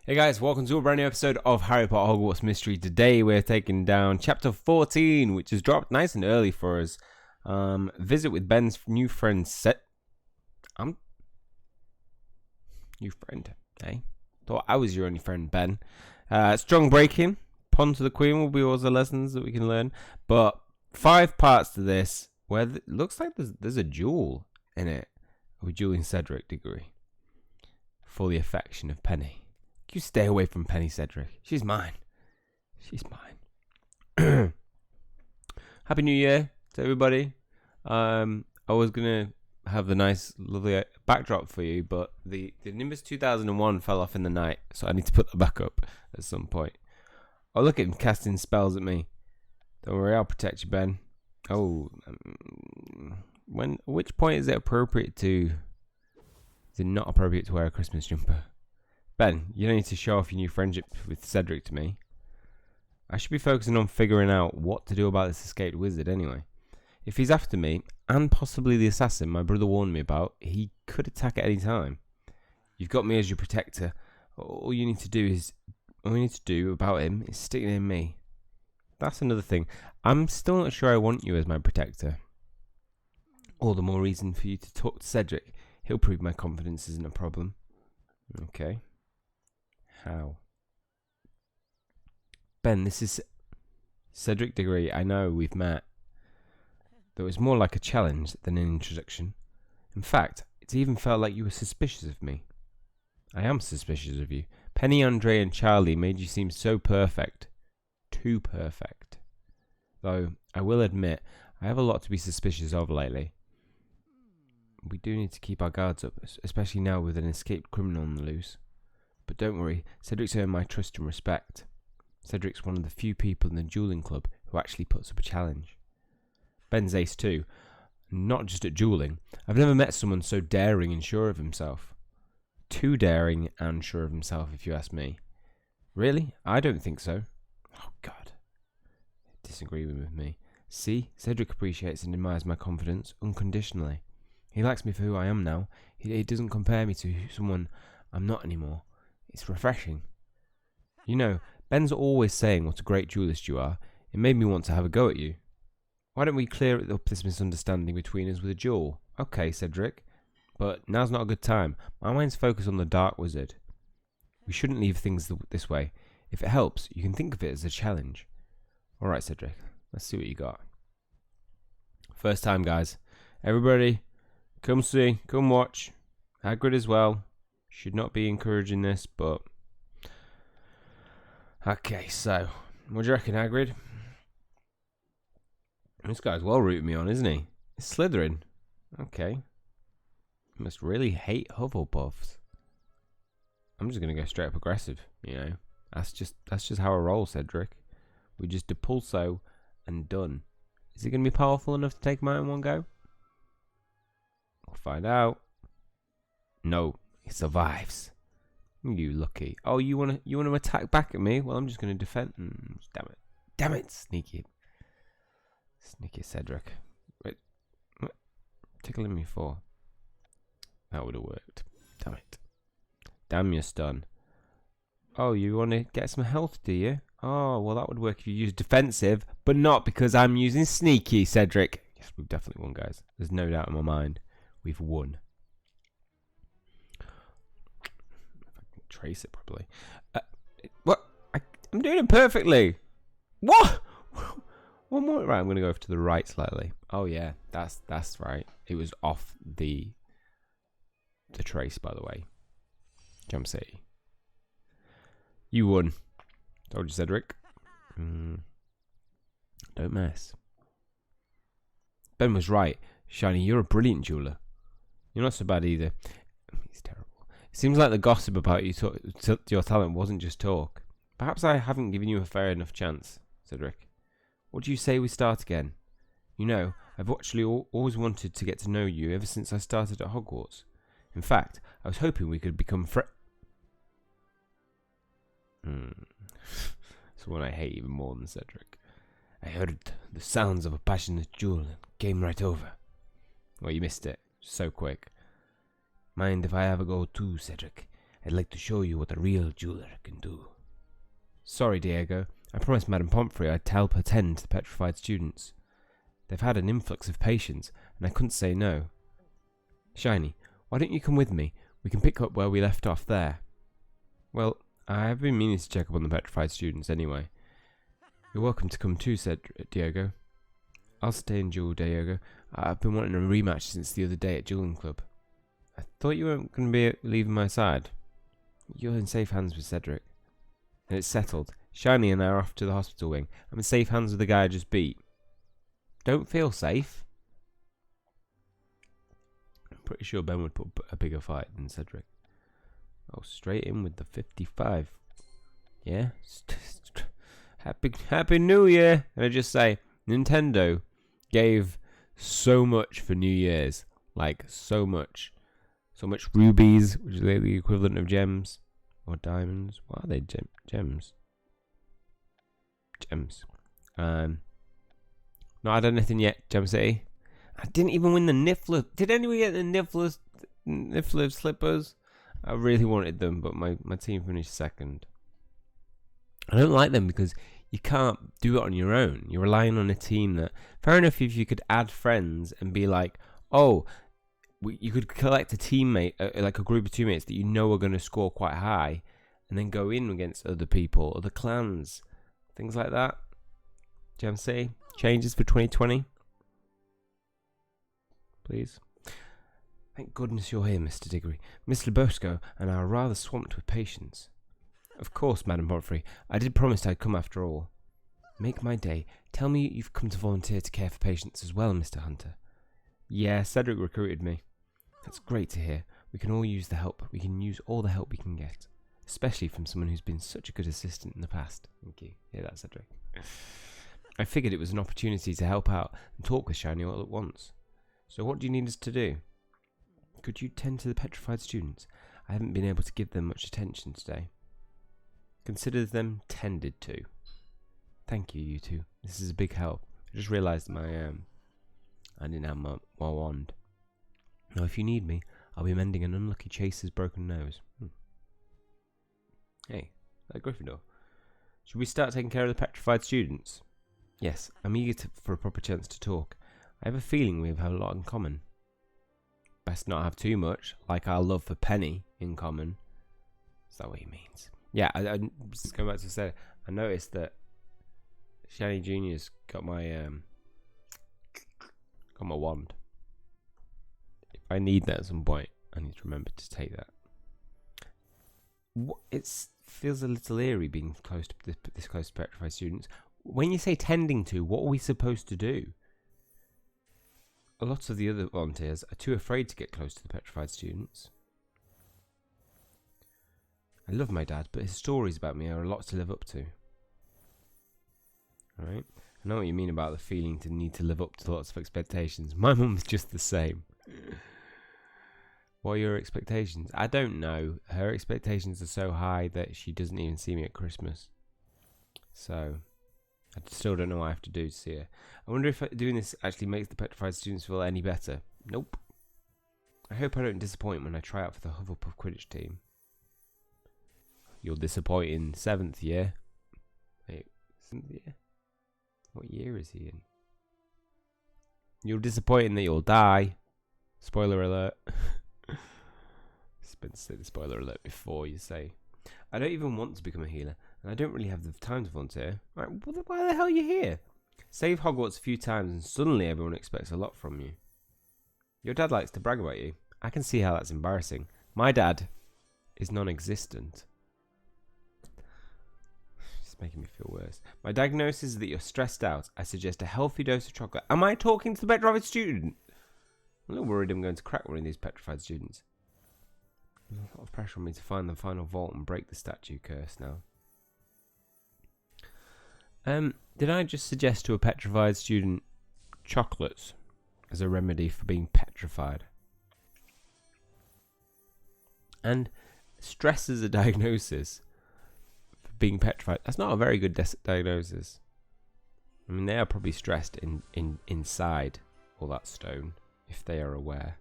Hey guys, welcome to a brand new episode of Harry Potter Hogwarts Mystery. Today we're taking down chapter 14, which is dropped nice and early for us. Visit with Ben's new friend New friend, eh? Thought I was your only friend, Ben. Strong breaking. Pond to the Queen will be all the lessons that we can learn. But 5 parts to this where it looks like there's a duel in it. We're dueling Cedric, Diggory. For the affection of Penny. You stay away from Penny, Cedric. She's mine. She's mine. Happy New Year to everybody. I was going to have the nice, lovely backdrop for you, but the Nimbus 2001 fell off in the night, so I need to put that back up at some point. Oh, look at him casting spells at me. Don't worry, I'll protect you, Ben. Oh, which point is it appropriate to... Is it not appropriate to wear a Christmas jumper? Ben, you don't need to show off your new friendship with Cedric to me. I should be focusing on figuring out what to do about this escaped wizard anyway. If he's after me, and possibly the assassin my brother warned me about, he could attack at any time. You've got me as your protector. All you need to do about him is stick it in me. That's another thing. I'm still not sure I want you as my protector. All the more reason for you to talk to Cedric. He'll prove my confidence isn't a problem. Okay. How? Ben, this is Cedric Diggory. I know we've met. Though it's more like a challenge than an introduction. In fact, it even felt like you were suspicious of me. I am suspicious of you. Penny, Andre, and Charlie made you seem so perfect. Too perfect. Though, I will admit, I have a lot to be suspicious of lately. We do need to keep our guards up, especially now with an escaped criminal on the loose. But don't worry, Cedric's earned my trust and respect. Cedric's one of the few people in the Dueling Club who actually puts up a challenge. Ben's ace too, not just at dueling. I've never met someone so daring and sure of himself. Too daring and sure of himself, if you ask me. Really? I don't think so. Oh, God. Disagreeing with me. See, Cedric appreciates and admires my confidence unconditionally. He likes me for who I am now. He doesn't compare me to someone I'm not anymore. It's refreshing. You know, Ben's always saying what a great duelist you are. It made me want to have a go at you. Why don't we clear up this misunderstanding between us with a duel? Okay, Cedric. But now's not a good time. My mind's focused on the Dark Wizard. We shouldn't leave things this way. If it helps, you can think of it as a challenge. Alright, Cedric. Let's see what you got. First time, guys. Everybody... Come see, come watch. Hagrid as well. Should not be encouraging this, but... Okay, so... What do you reckon, Hagrid? This guy's well rooting me on, isn't he? It's Slytherin. Okay. He must really hate Hufflepuffs. I'm just going to go straight up aggressive, you know. That's just how I roll, Cedric. We just depulso and done. Is he going to be powerful enough to take him out in one go? We'll find out. No, he survives. You lucky. Oh, you wanna attack back at me? Well, I'm just gonna defend. Damn it, sneaky Cedric. Wait, what? Tickling me for? That would have worked. Damn it. Damn your stun. Oh, you want to get some health, do you? Oh, well, that would work if you use defensive, but not because I'm using sneaky, Cedric. Yes, we've definitely won, guys. There's no doubt in my mind. We've won. If I can trace it properly. What? I'm doing it perfectly. What? One more. Right, I'm going to go over to the right slightly. Oh, yeah. That's right. It was off the trace, by the way. Jump City. You won. Told you, Cedric. Don't mess. Ben was right. Shiny, you're a brilliant jeweler. You're not so bad either. He's terrible. It seems like the gossip about your talent wasn't just talk. Perhaps I haven't given you a fair enough chance, Cedric. What do you say we start again? You know, I've actually always wanted to get to know you ever since I started at Hogwarts. In fact, I was hoping we could become It's one I hate even more than Cedric. I heard the sounds of a passionate duel and came right over. Well, you missed it. So quick. Mind if I have a go too, Cedric? I'd like to show you what a real jeweler can do. Sorry, Diego. I promised Madame Pomfrey I'd help attend to the petrified students. They've had an influx of patients, and I couldn't say no. Shiny, why don't you come with me? We can pick up where we left off there. Well, I have been meaning to check up on the petrified students anyway. You're welcome to come too, said Diego. I'll stay and duel, Diego. I've been wanting a rematch since the other day at Dueling Club. I thought you weren't going to be leaving my side. You're in safe hands with Cedric. And it's settled. Shiny and I are off to the hospital wing. I'm in safe hands with the guy I just beat. Don't feel safe. I'm pretty sure Ben would put a bigger fight than Cedric. Oh, straight in with the 55. Yeah? Happy New Year! And I just say, Nintendo gave so much for New Year's. Like, so much. So much rubies, which is the equivalent of gems. Or diamonds. What are they? Gems. Gems. Not had anything yet, Gem City. I didn't even win the Niffler. Did anyone get the Niffler slippers? I really wanted them, but my team finished second. I don't like them because you can't do it on your own. You're relying on a team that... Fair enough if you could add friends and be like, oh, you could collect a teammate, like a group of teammates that you know are going to score quite high, and then go in against other people, other clans, things like that. Gem City, changes for 2020. Please. Thank goodness you're here, Mr. Diggory. Miss Lebosco and I are rather swamped with patients. Of course, Madame Pomfrey. I did promise I'd come after all. Make my day. Tell me you've come to volunteer to care for patients as well, Mr. Hunter. Yeah, Cedric recruited me. That's great to hear. We can all use the help. We can use all the help we can get. Especially from someone who's been such a good assistant in the past. Thank you. Hear that, Cedric? I figured it was an opportunity to help out and talk with Shiny all at once. So what do you need us to do? Could you tend to the petrified students? I haven't been able to give them much attention today. Consider them tended to. Thank you, you two. This is a big help. I just realised I didn't have my wand. Now, if you need me, I'll be mending an unlucky chaser's broken nose. Hey, that Gryffindor. Should we start taking care of the petrified students? Yes, I'm eager for a proper chance to talk. I have a feeling we have a lot in common. Best not have too much, like our love for Penny in common. Is that what he means? Yeah, I just going back to say, I noticed that Shiny Junior's got my wand. If I need that at some point, I need to remember to take that. It feels a little eerie being close to this close to petrified students. When you say tending to, what are we supposed to do? A lot of the other volunteers are too afraid to get close to the petrified students. I love my dad, but his stories about me are a lot to live up to. Alright? I know what you mean about the feeling to need to live up to lots of expectations. My mum's just the same. What are your expectations? I don't know. Her expectations are so high that she doesn't even see me at Christmas. So, I still don't know what I have to do to see her. I wonder if doing this actually makes the petrified students feel any better. Nope. I hope I don't disappoint when I try out for the Hufflepuff Quidditch team. You'll disappoint in 7th year. Wait, 7th year? What year is he in? You'll disappoint in that you'll die. Spoiler alert. It's been said spoiler alert before you say. I don't even want to become a healer, and I don't really have the time to volunteer. Right, why the hell are you here? Save Hogwarts a few times and suddenly everyone expects a lot from you. Your dad likes to brag about you. I can see how that's embarrassing. My dad is non-existent. It's making me feel worse. My diagnosis is that you're stressed out. I suggest a healthy dose of chocolate. Am I talking to the petrified student? I'm a little worried I'm going to crack one of these petrified students. There's a lot of pressure on me to find the final vault and break the statue curse now. Did I just suggest to a petrified student chocolates as a remedy for being petrified? And stress as a diagnosis for being petrified. That's not a very good diagnosis. I mean, they are probably stressed inside all that stone, if they are aware.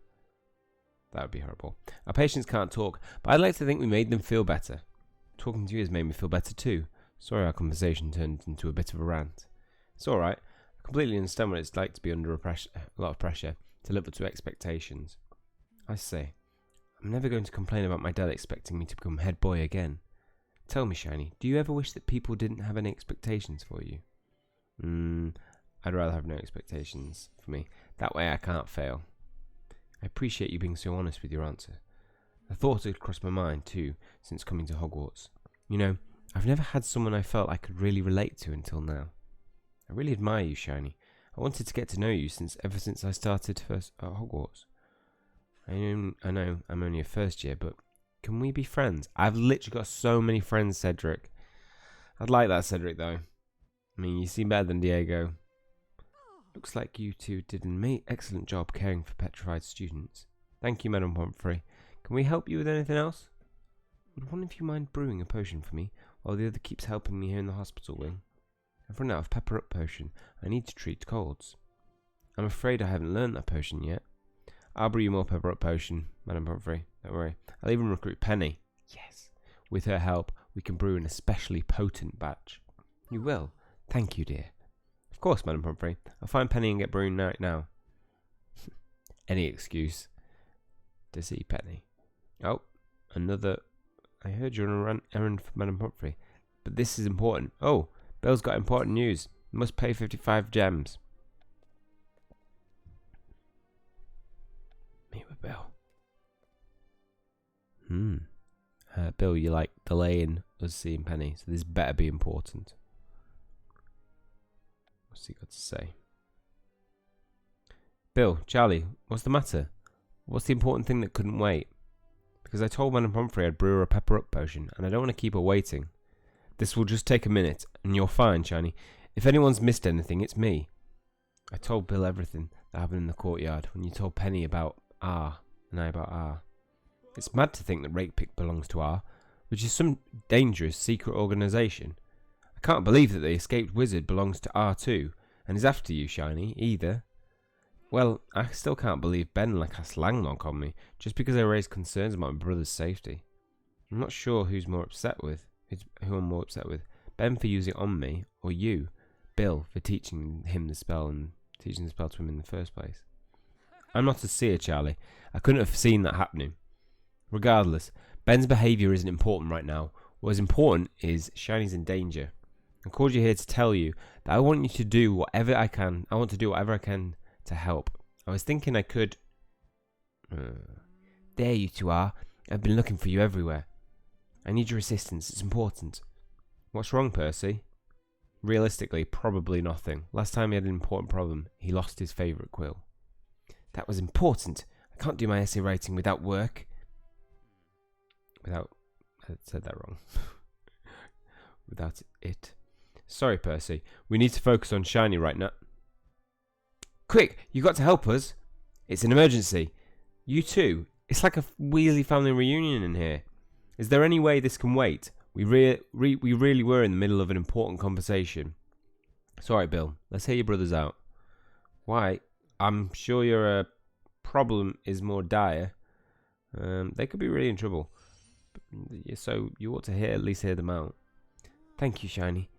That would be horrible. Our patients can't talk, but I'd like to think we made them feel better. Talking to you has made me feel better too. Sorry our conversation turned into a bit of a rant. It's alright. I completely understand what it's like to be under a lot of pressure, to live up to expectations. I say, I'm never going to complain about my dad expecting me to become head boy again. Tell me, Shiny, do you ever wish that people didn't have any expectations for you? I'd rather have no expectations for me. That way I can't fail. I appreciate you being so honest with your answer. A thought had crossed my mind, too, since coming to Hogwarts. You know, I've never had someone I felt I could really relate to until now. I really admire you, Shiny. I wanted to get to know you ever since I started first at Hogwarts. I know I'm only a first year, but can we be friends? I've literally got so many friends, Cedric. I'd like that, Cedric, though. I mean, you seem better than Diego. Looks like you two did an excellent job caring for petrified students. Thank you, Madam Pomfrey. Can we help you with anything else? Would one of you mind brewing a potion for me, while the other keeps helping me here in the hospital wing? I've run out of pepper up potion. I need to treat colds. I'm afraid I haven't learned that potion yet. I'll brew you more pepper up potion, Madam Pomfrey. Don't worry. I'll even recruit Penny. Yes. With her help, we can brew an especially potent batch. You will? Thank you, dear. Of course, Madam Pomfrey. I'll find Penny and get brewing right now. Any excuse to see Penny. Oh, another. I heard you're on an errand for Madam Pomfrey. But this is important. Oh, Bill's got important news. Must pay 55 gems. Meet with Bill. Bill, you like delaying us seeing Penny, so this better be important. What's he got to say? Bill, Charlie, what's the matter? What's the important thing that couldn't wait? Because I told Madam Pomfrey I'd brew her a pepper up potion, and I don't want to keep her waiting. This will just take a minute, and you're fine, Shiny. If anyone's missed anything, it's me. I told Bill everything that happened in the courtyard when you told Penny about R, and I about R. It's mad to think that Rakepick belongs to R, which is some dangerous secret organisation. I can't believe that the escaped wizard belongs to R too, and is after you, Shiny, either. Well, I still can't believe Ben cast Langlock on me, just because I raised concerns about my brother's safety. I'm not sure who I'm more upset with. Ben for using it on me, or you, Bill, for teaching him the spell and teaching the spell to him in the first place. I'm not a seer, Charlie. I couldn't have seen that happening. Regardless, Ben's behaviour isn't important right now. What is important is Shiny's in danger. I called you here to tell you that I want you to do whatever I can. I want to do whatever I can to help. I was thinking I could. There you two are. I've been looking for you everywhere. I need your assistance. It's important. What's wrong, Percy? Realistically, probably nothing. Last time he had an important problem, he lost his favourite quill. That was important. I can't do my essay writing without work. I said that wrong. Without it. Sorry, Percy. We need to focus on Shiny right now. Quick, you got to help us. It's an emergency. You too. It's like a Weasley family reunion in here. Is there any way this can wait? We really were in the middle of an important conversation. Sorry, Bill. Let's hear your brothers out. Why? I'm sure your problem is more dire. They could be really in trouble. So you ought to at least hear them out. Thank you, Shiny.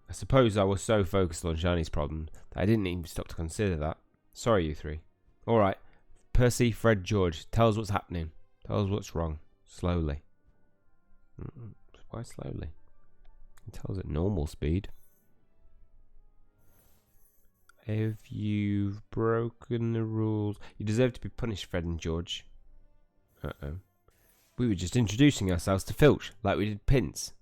I suppose I was so focused on Shiny's problem that I didn't even stop to consider that. Sorry, you three. Alright. Percy, Fred, George, tell us what's happening. Tell us what's wrong. Slowly. Why slowly? Tell us at normal speed. If you've broken the rules, you deserve to be punished, Fred and George. Uh-oh. We were just introducing ourselves to Filch, like we did Pince.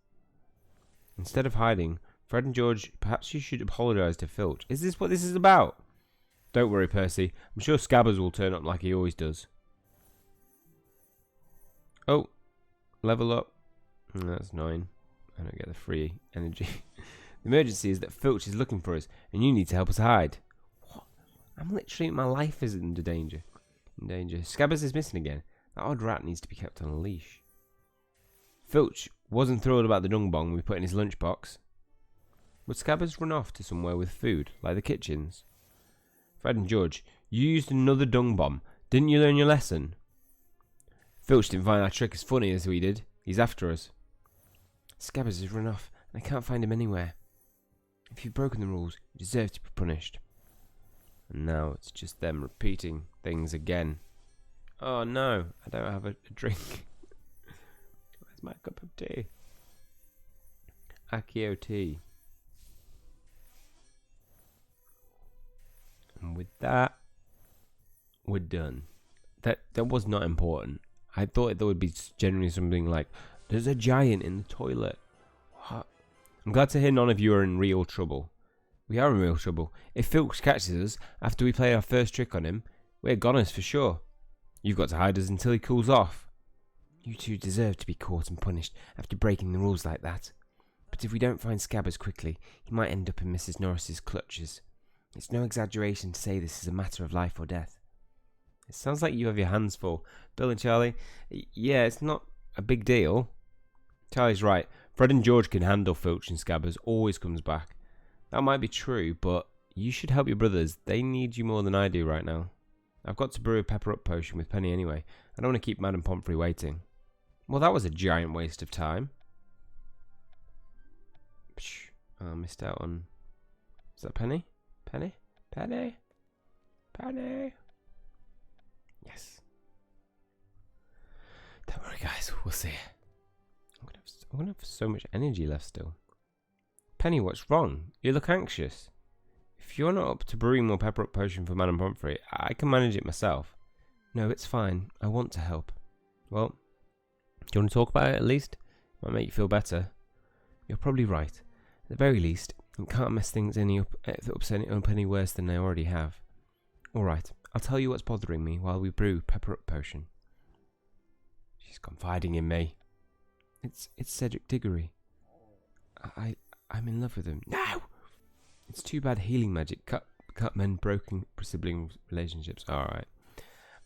Instead of hiding, Fred and George, perhaps you should apologise to Filch. Is this what this is about? Don't worry, Percy. I'm sure Scabbers will turn up like he always does. Oh, level up. That's 9. I don't get the free energy. The emergency is that Filch is looking for us, and you need to help us hide. What? I'm literally, my life is in danger. Scabbers is missing again. That odd rat needs to be kept on a leash. Filch wasn't thrilled about the dung bong we put in his lunchbox. Would Scabbers run off to somewhere with food, like the kitchens? Fred and George, you used another dung bomb. Didn't you learn your lesson? Filch didn't find our trick as funny as we did. He's after us. Scabbers has run off, and I can't find him anywhere. If you've broken the rules, you deserve to be punished. And now it's just them repeating things again. Oh no, I don't have a drink. Where's my cup of tea? Accio tea. And with that, we're done. That was not important. I thought there would be generally something like, there's a giant in the toilet. What? I'm glad to hear none of you are in real trouble. We are in real trouble. If Filch catches us after we play our first trick on him, we're goners for sure. You've got to hide us until he cools off. You two deserve to be caught and punished after breaking the rules like that. But if we don't find Scabbers quickly, he might end up in Mrs. Norris's clutches. It's no exaggeration to say this is a matter of life or death. It sounds like you have your hands full. Bill and Charlie, yeah, it's not a big deal. Charlie's right. Fred and George can handle Filch, and Scabbers always comes back. That might be true, but you should help your brothers. They need you more than I do right now. I've got to brew a pepper-up potion with Penny anyway. I don't want to keep Madame Pomfrey waiting. Well, that was a giant waste of time. Oh, I missed out on... Is that Penny? Penny? Penny? Penny? Yes. Don't worry, guys. We'll see. I'm gonna have so much energy left still. Penny, what's wrong? You look anxious. If you're not up to brewing more pepper-up potion for Madame Pomfrey, I can manage it myself. No, it's fine. I want to help. Well, do you want to talk about it at least? Might make you feel better. You're probably right. At the very least, it can't mess things up any worse than they already have. Alright, I'll tell you what's bothering me while we brew pepper-up potion. She's confiding in me. It's Cedric Diggory. I'm in love with him. No! It's too bad healing magic cut men broken sibling relationships. Alright.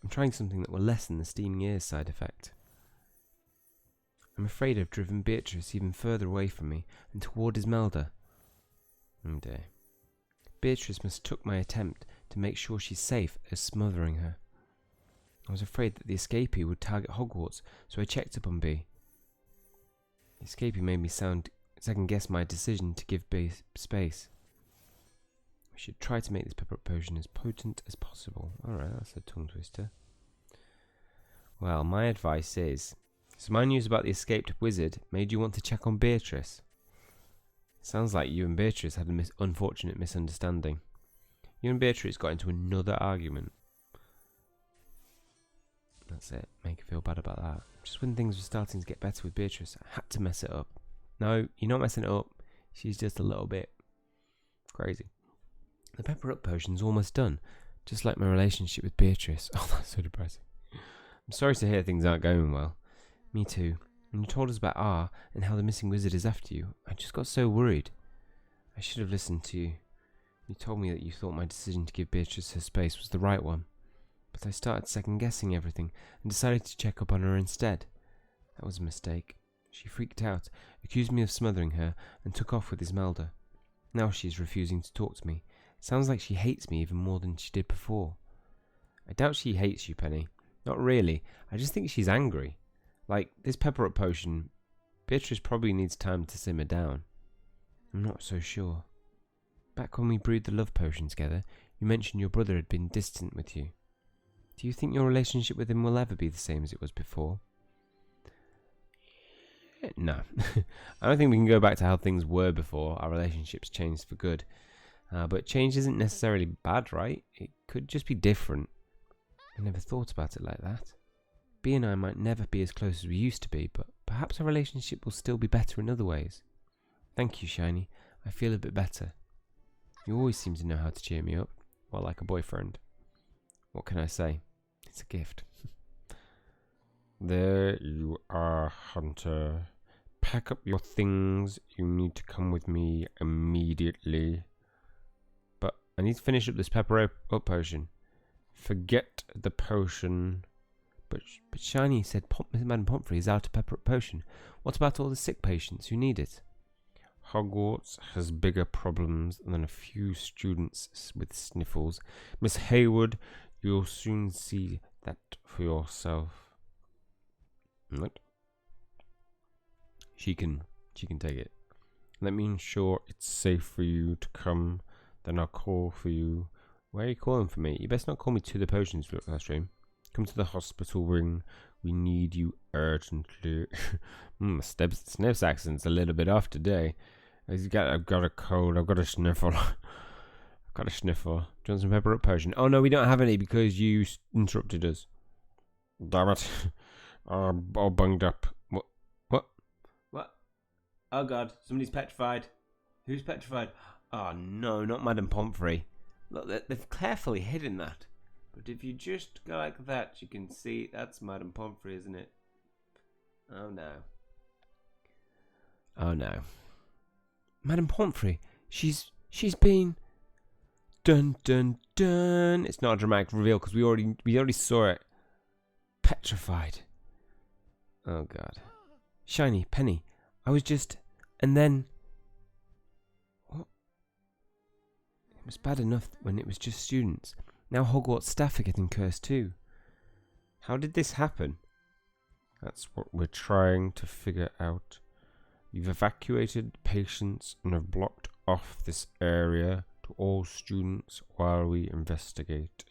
I'm trying something that will lessen the steaming ears side effect. I'm afraid I've driven Beatrice even further away from me and toward Esmeralda. Oh dear. Beatrice mistook my attempt to make sure she's safe as smothering her. I was afraid that the escapee would target Hogwarts, so I checked up on B. The escapee made me second guess my decision to give B space. We should try to make this pepper-up potion as potent as possible. Alright, that's a tongue twister. Well, my advice is... So my news about the escaped wizard made you want to check on Beatrice. Sounds like you and Beatrice had an unfortunate misunderstanding. You and Beatrice got into another argument. That's it. Make her feel bad about that. Just when things were starting to get better with Beatrice, I had to mess it up. No, you're not messing it up. She's just a little bit crazy. The pepper-up potion's almost done. Just like my relationship with Beatrice. Oh, that's so depressing. I'm sorry to hear things aren't going well. Me too. When you told us about R and how the missing wizard is after you, I just got so worried. I should have listened to you. You told me that you thought my decision to give Beatrice her space was the right one. But I started second-guessing everything and decided to check up on her instead. That was a mistake. She freaked out, accused me of smothering her, and took off with Esmeralda. Now she's refusing to talk to me. Sounds like she hates me even more than she did before. I doubt she hates you, Penny. Not really. I just think she's angry. Like, this pepper-up potion, Beatrice probably needs time to simmer down. I'm not so sure. Back when we brewed the love potion together, you mentioned your brother had been distant with you. Do you think your relationship with him will ever be the same as it was before? No. I don't think we can go back to how things were before our relationships changed for good. But change isn't necessarily bad, right? It could just be different. I never thought about it like that. B and I might never be as close as we used to be, but perhaps our relationship will still be better in other ways. Thank you, Shiny. I feel a bit better. You always seem to know how to cheer me up. Well, like a boyfriend. What can I say? It's a gift. There you are, Hunter. Pack up your things. You need to come with me immediately. But I need to finish up this pepper-up potion. Forget the potion. But Shiny said Madame Pomfrey is out of pepper-up potion. What about all the sick patients who need it? Hogwarts has bigger problems than a few students with sniffles. Miss Hayward, you'll soon see that for yourself. What? She can take it. Let me ensure it's safe for you to come. Then I'll call for you. Why are you calling for me? You best not call me to the potions classroom. Come to the hospital wing. We need you urgently. Sniff's accent's a little bit off today. I've got a cold. I've got a sniffle. I've got a sniffle. Do you want some pepper up potion? Oh no, we don't have any because you interrupted us. Damn it. All bunged up. What? Oh god, somebody's petrified. Who's petrified? Oh no, not Madame Pomfrey. Look, they've carefully hidden that. But if you just go like that, you can see that's Madame Pomfrey, isn't it? Oh no. Oh no. Madame Pomfrey, she's been... Dun dun dun. It's not a dramatic reveal because we already saw it. Petrified. Oh god. Shiny, Penny, I was just... And then... What? It was bad enough when it was just students. Now Hogwarts staff are getting cursed too. How did this happen? That's what we're trying to figure out. You've evacuated patients and have blocked off this area to all students while we investigate.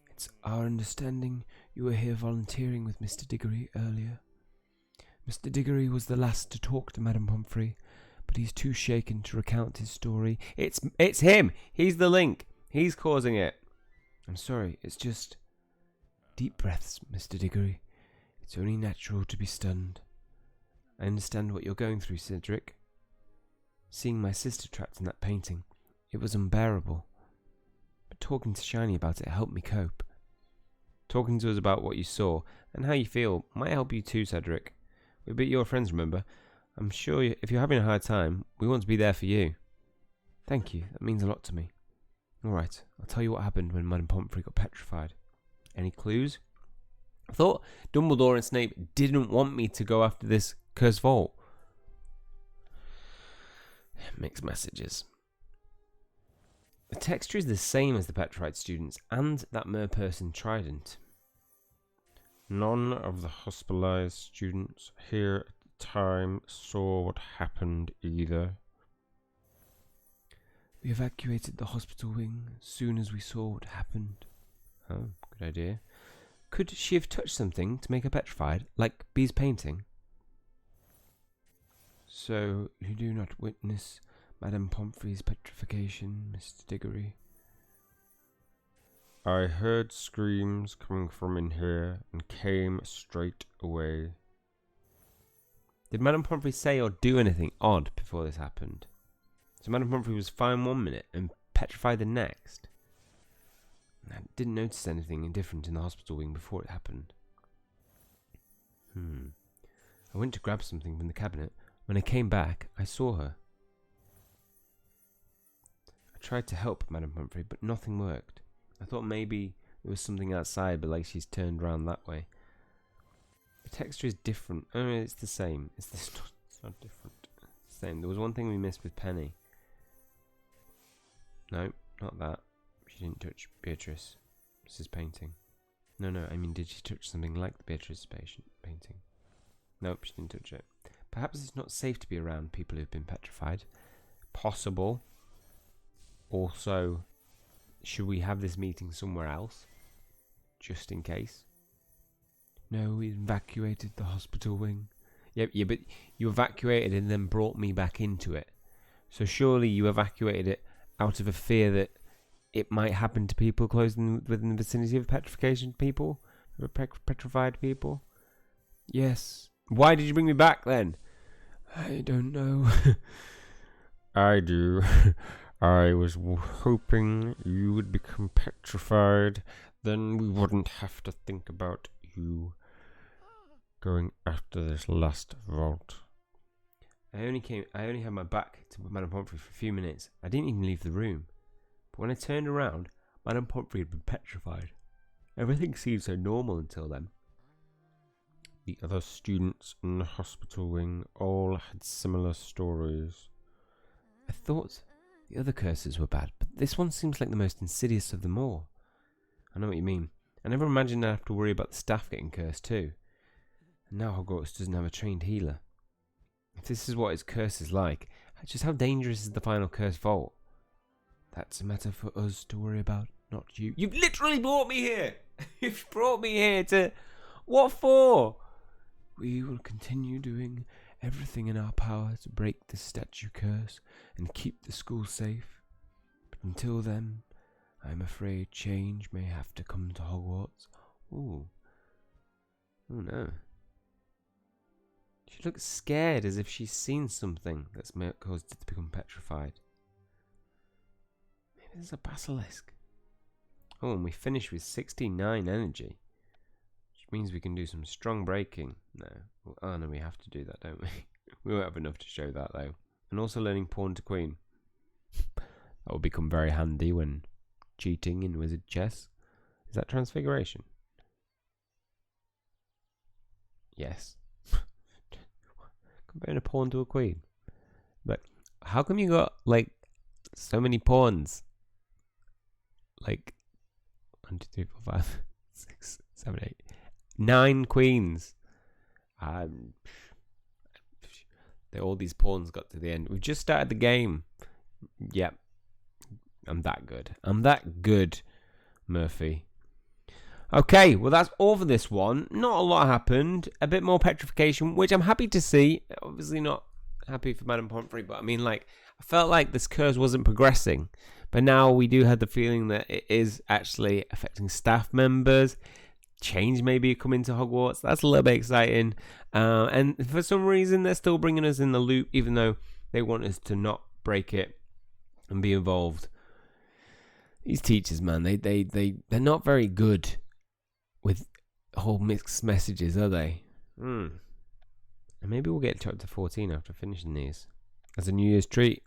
It's our understanding you were here volunteering with Mr. Diggory earlier. Mr. Diggory was the last to talk to Madame Pomfrey, but he's too shaken to recount his story. It's him! He's the link! He's causing it! I'm sorry, it's just... Deep breaths, Mr. Diggory. It's only natural to be stunned. I understand what you're going through, Cedric. Seeing my sister trapped in that painting, it was unbearable. But talking to Shiny about it helped me cope. Talking to us about what you saw and how you feel might help you too, Cedric. We're your friends, remember? I'm sure if you're having a hard time, we want to be there for you. Thank you, that means a lot to me. Alright, I'll tell you what happened when Madame Pomfrey got petrified. Any clues? I thought Dumbledore and Snape didn't want me to go after this cursed vault. Mixed messages. The texture is the same as the petrified students and that merperson trident. None of the hospitalized students here at the time saw what happened either. We evacuated the hospital wing as soon as we saw what happened. Oh, good idea. Could she have touched something to make her petrified, like Bee's painting? So, you do not witness Madame Pomfrey's petrification, Mr. Diggory? I heard screams coming from in here and came straight away. Did Madame Pomfrey say or do anything odd before this happened? So Madame Pomfrey was fine 1 minute and petrified the next. I didn't notice anything different in the hospital wing before it happened. I went to grab something from the cabinet. When I came back, I saw her. I tried to help Madame Pomfrey, but nothing worked. I thought maybe there was something outside, but like she's turned around that way. The texture is different. Oh, it's the same. It's not different. It's the same. There was one thing we missed with Penny. No, not that. She didn't touch Beatrice's painting. No, I mean, did she touch something like the Beatrice's painting? Nope, she didn't touch it. Perhaps it's not safe to be around people who've been petrified. Possible. Also, should we have this meeting somewhere else? Just in case? No, we evacuated the hospital wing. Yeah, but you evacuated and then brought me back into it. So surely you evacuated it out of a fear that it might happen to people close within the vicinity of petrification people? Petrified people? Yes. Why did you bring me back then? I don't know. I do. I was hoping you would become petrified. Then we wouldn't have to think about you going after this last vault. I only had my back to Madame Pomfrey for a few minutes. I didn't even leave the room. But when I turned around, Madame Pomfrey had been petrified. Everything seemed so normal until then. The other students in the hospital wing all had similar stories. I thought the other curses were bad, but this one seems like the most insidious of them all. I know what you mean. I never imagined I'd have to worry about the staff getting cursed too. And now Hogwarts doesn't have a trained healer. If this is what its curse is like, just how dangerous is the final curse vault? That's a matter for us to worry about, not you. You've literally brought me here! You've brought me here to... What for? We will continue doing everything in our power to break the statue curse and keep the school safe. But until then, I'm afraid change may have to come to Hogwarts. Ooh. Oh no. She looks scared, as if she's seen something that's caused it to become petrified. Maybe there's a basilisk. Oh, and we finish with 69 energy. Which means we can do some strong breaking. No. Oh no, we have to do that, don't we? We won't have enough to show that, though. And also learning pawn to queen. That will become very handy when cheating in wizard chess. Is that transfiguration? Yes. Comparing a pawn to a queen. But how come you got, like, so many pawns? Like, 1, 2, 3, 4, 5, 6, 7, 8, 9 queens. All these pawns got to the end. We've just started the game. Yep. I'm that good. I'm that good, Murphy. Okay, well that's all for this one. Not a lot happened. A bit more petrification, which I'm happy to see. Obviously not happy for Madame Pomfrey, but I mean, like, I felt like this curse wasn't progressing. But now we do have the feeling that it is actually affecting staff members. Change maybe coming to Hogwarts. That's a little bit exciting. And for some reason, they're still bringing us in the loop, even though they want us to not break it and be involved. These teachers, man, they're not very good with whole mixed messages, are they? And maybe we'll get to chapter 14 after finishing these as a New Year's treat.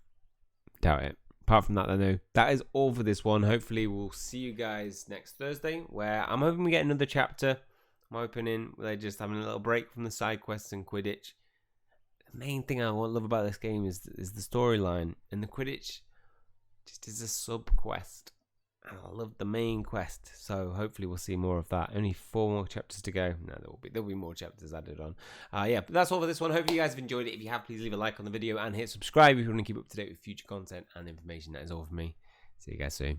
Doubt it. Apart from that, I know that is all for this one. Hopefully, we'll see you guys next Thursday, where I'm hoping we get another chapter. I'm hoping they're just having a little break from the side quests and Quidditch. The main thing I love about this game is the storyline, and the Quidditch just is a sub quest. I love the main quest, so hopefully we'll see more of that. Only 4 more chapters to go. No, there'll be more chapters added on. Yeah, but that's all for this one. Hopefully you guys have enjoyed it. If you have, please leave a like on the video and hit subscribe if you want to keep up to date with future content and information. That is all from me. See you guys soon.